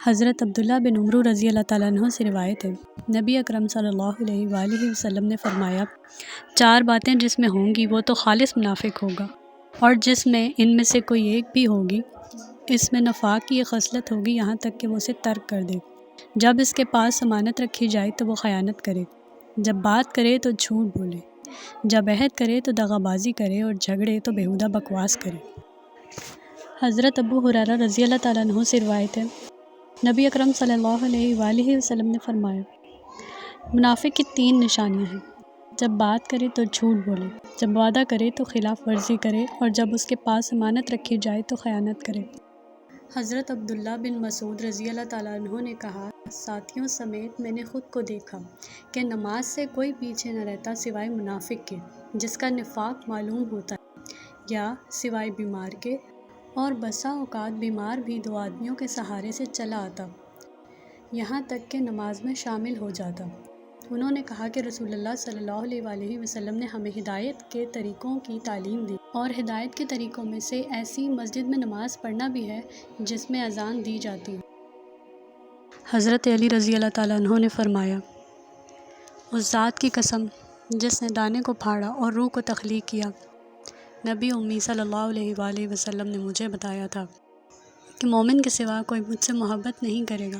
حضرت عبداللہ بن عمرو رضی اللہ تعالیٰ عنہ سے روایت ہے، نبی اکرم صلی اللہ علیہ وآلہ وسلم نے فرمایا، 4 باتیں جس میں ہوں گی وہ تو خالص منافق ہوگا، اور جس میں ان میں سے کوئی ایک بھی ہوگی اس میں نفاق کی یہ خصلت ہوگی، یہاں تک کہ وہ اسے ترک کر دے۔ جب اس کے پاس امانت رکھی جائے تو وہ خیانت کرے، جب بات کرے تو جھوٹ بولے، جب عہد کرے تو دغا بازی کرے، اور جھگڑے تو بیہودہ بکواس کرے۔ حضرت ابو ہریرہ رضی اللہ تعالیٰ عنہ سے روایت ہے، نبی اکرم صلی اللہ علیہ وآلہ وسلم نے فرمایا، منافق کی 3 نشانیاں ہیں: جب بات کرے تو جھوٹ بولے، جب وعدہ کرے تو خلاف ورزی کرے، اور جب اس کے پاس امانت رکھی جائے تو خیانت کرے۔ حضرت عبداللہ بن مسعود رضی اللہ تعالیٰ عنہ نے کہا، ساتھیوں سمیت میں نے خود کو دیکھا کہ نماز سے کوئی پیچھے نہ رہتا سوائے منافق کے، جس کا نفاق معلوم ہوتا ہے، یا سوائے بیمار کے، اور بسا اوقات بیمار بھی 2 آدمیوں کے سہارے سے چلا آتا، یہاں تک کہ نماز میں شامل ہو جاتا۔ انہوں نے کہا کہ رسول اللہ صلی اللہ علیہ وآلہ وسلم نے ہمیں ہدایت کے طریقوں کی تعلیم دی، اور ہدایت کے طریقوں میں سے ایسی مسجد میں نماز پڑھنا بھی ہے جس میں اذان دی جاتی ہو۔ حضرت علی رضی اللہ تعالیٰ عنہ نے فرمایا، اس ذات کی قسم جس نے دانے کو پھاڑا اور روح کو تخلیق کیا، نبی امی صلی اللہ علیہ وآلہ وسلم نے مجھے بتایا تھا کہ مومن کے سوا کوئی مجھ سے محبت نہیں کرے گا،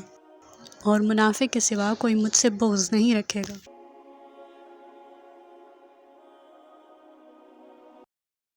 اور منافق کے سوا کوئی مجھ سے بغض نہیں رکھے گا۔